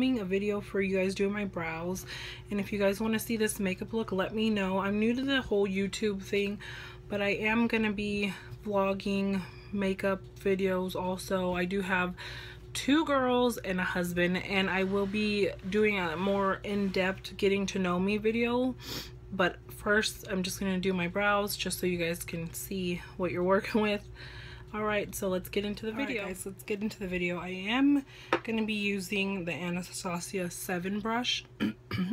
filming a video for you guys doing my brows, and if you guys want to see this makeup look, let me know. I'm new to the whole YouTube thing, but I am gonna be vlogging makeup videos also. I do have 2 girls and a husband, and I will be doing a more in-depth getting to know me video, but first I'm just gonna do my brows just so you guys can see what you're working with. Alright, so let's get into the video. Alright guys, let's get into the video. I am gonna be using the Anastasia 7 brush.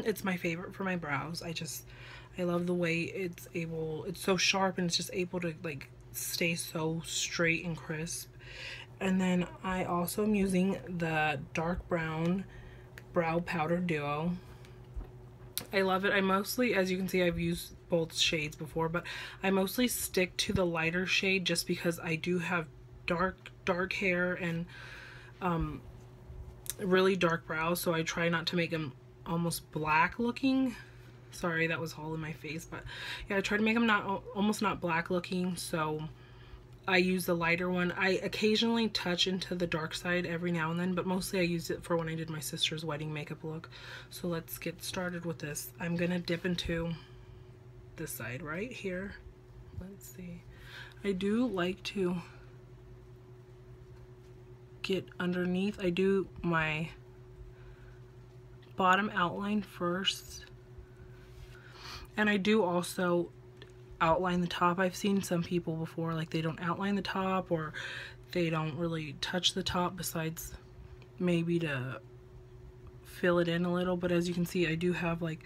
It's my favorite for my brows. I love the way it's so sharp, and it's just able to like stay so straight and crisp. And then I also am using the dark brown brow powder duo. I love it. I mostly, as you can see, I've used both shades before, but I mostly stick to the lighter shade just because I do have dark hair and really dark brows, so I try not to make them almost black looking. Sorry, that was all in my face, but yeah, I try to make them almost not black looking, so I use the lighter one. I occasionally touch into the dark side every now and then, but mostly I use it for when I did my sister's wedding makeup look. So let's get started with this. I'm gonna dip into this side right here. Let's see. I do like to get underneath. I do my bottom outline first, and I do also outline the top. I've seen some people before, like they don't outline the top, or they don't really touch the top besides maybe to fill it in a little. But as you can see, I do have like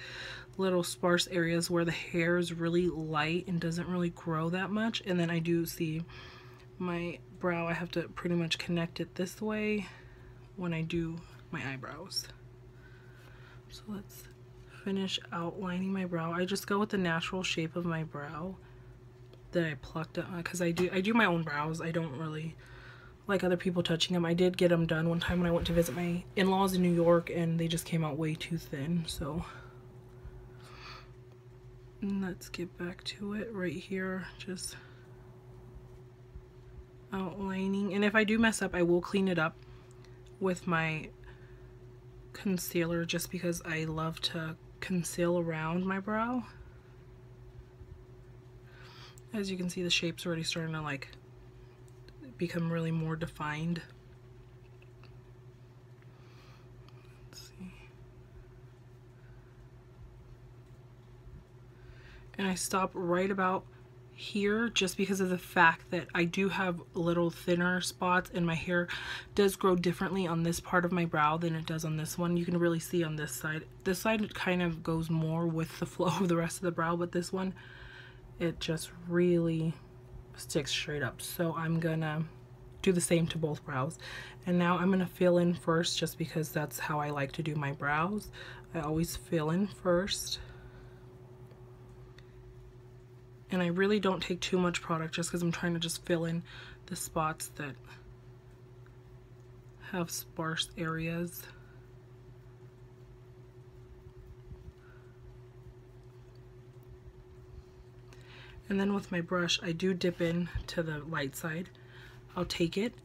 little sparse areas where the hair is really light and doesn't really grow that much. And then I do see my brow, I have to pretty much connect it this way when I do my eyebrows. So let's finish outlining my brow. I just go with the natural shape of my brow that I plucked up, because I do my own brows. I don't really like other people touching them. I did get them done one time when I went to visit my in-laws in New York, and they just came out way too thin. So let's get back to it right here, just outlining. And if I do mess up, I will clean it up with my concealer, just because I love to conceal around my brow. As you can see, the shape's already starting to like become really more defined. Let's see. And I stop right about here just because of the fact that I do have little thinner spots, and my hair does grow differently on this part of my brow than it does on this one. You can really see on this side. This side kind of goes more with the flow of the rest of the brow, but this one, it just really sticks straight up. So I'm gonna do the same to both brows. And now I'm gonna fill in first, just because that's how I like to do my brows. I always fill in first. And I really don't take too much product, just because I'm trying to just fill in the spots that have sparse areas. And then with my brush, I do dip in to the light side. I'll take it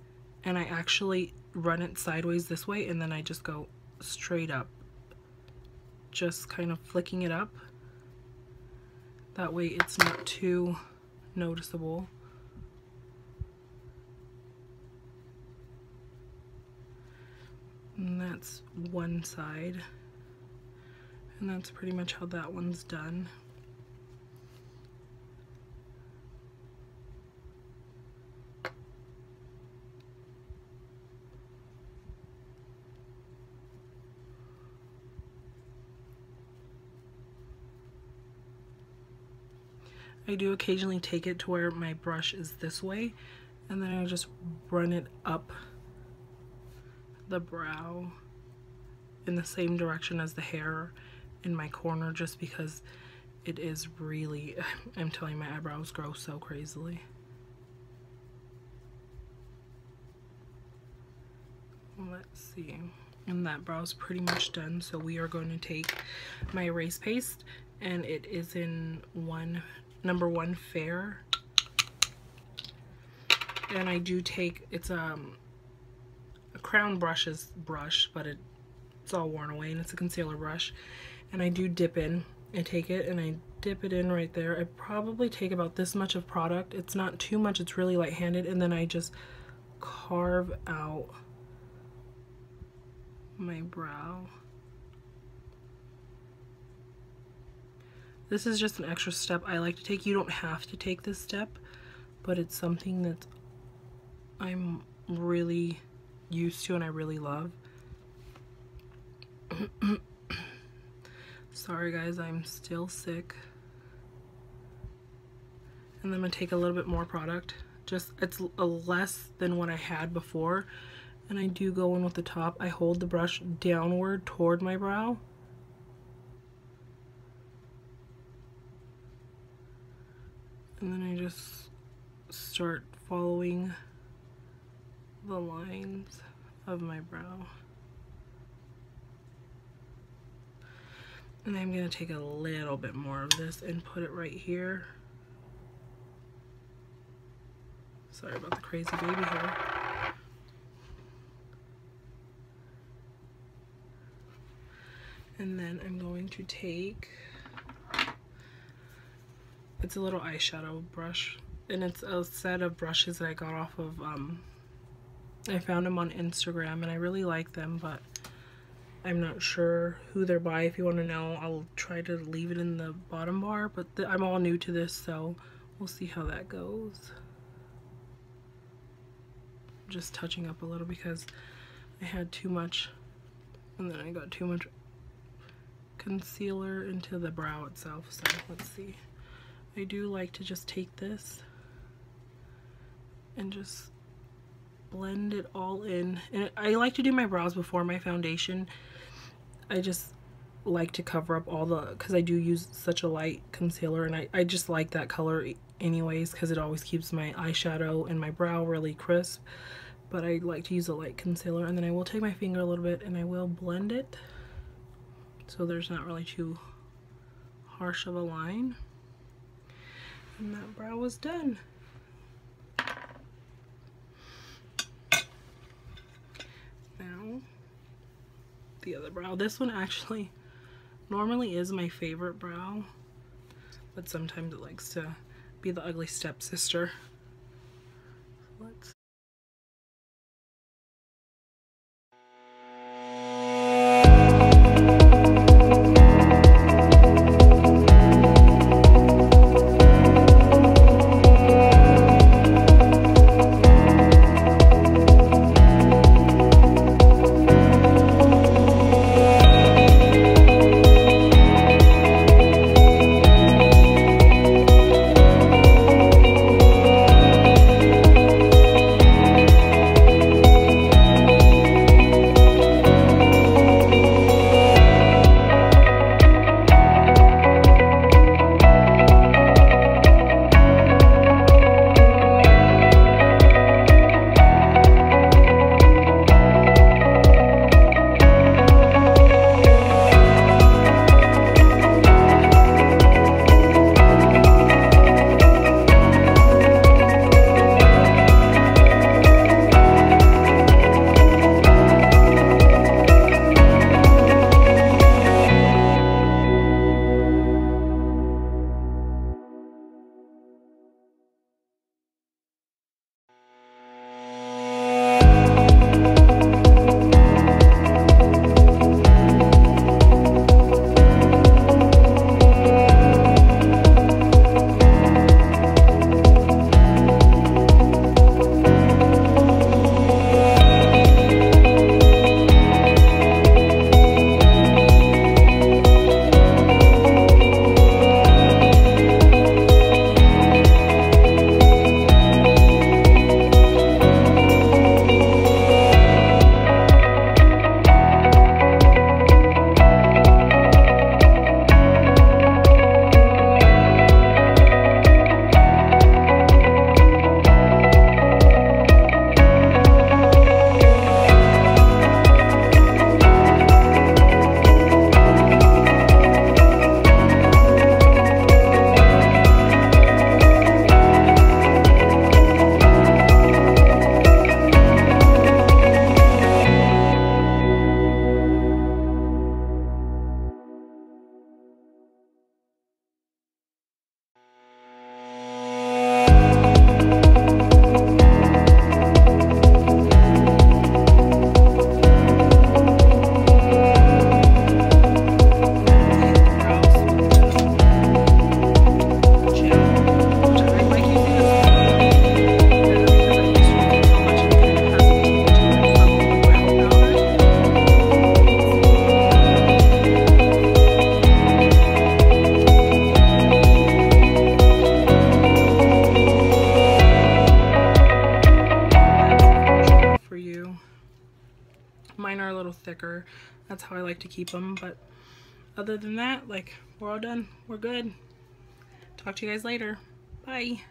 and I actually run it sideways this way, and then I just go straight up, just kind of flicking it up. That way it's not too noticeable. And that's one side. And that's pretty much how that one's done. I do occasionally take it to where my brush is this way, and then I just run it up the brow in the same direction as the hair in my corner, just because it is really, I'm telling you, my eyebrows grow so crazily. Let's see. And that brow's pretty much done, so we are going to take my erase paste, and it is in number 1 Fair. And I do take, it's a Crown Brush's brush, but it it's all worn away, and it's a concealer brush. And I do dip in. I take it and I dip it in right there. I probably take about this much of product. It's not too much, it's really light-handed, and then I just carve out my brow. This is just an extra step I like to take. You don't have to take this step, but it's something that I'm really used to and I really love. Sorry guys, I'm still sick. And then I'm gonna take a little bit more product. Just, it's a less than what I had before. And I do go in with the top. I hold the brush downward toward my brow. And then I just start following the lines of my brow. And I'm going to take a little bit more of this and put it right here. Sorry about the crazy baby hair. And then I'm going to take, it's a little eyeshadow brush, and it's a set of brushes that I got off of, I found them on Instagram and I really like them, but I'm not sure who they're by. If you want to know, I'll try to leave it in the bottom bar, but I'm all new to this, so we'll see how that goes. Just touching up a little because I had too much, and then I got too much concealer into the brow itself. So let's see. I do like to just take this and just blend it all in. And I like to do my brows before my foundation. I just like to cover up all the, because I do use such a light concealer, and I just like that color anyways because it always keeps my eyeshadow and my brow really crisp. But I like to use a light concealer, and then I will take my finger a little bit and I will blend it so there's not really too harsh of a line. And that brow is done. Now, the other brow. This one actually normally is my favorite brow, but sometimes it likes to be the ugly stepsister. Let's mine are a little thicker. That's how I like to keep them. But other than that, like, we're all done. We're good. Talk to you guys later. Bye.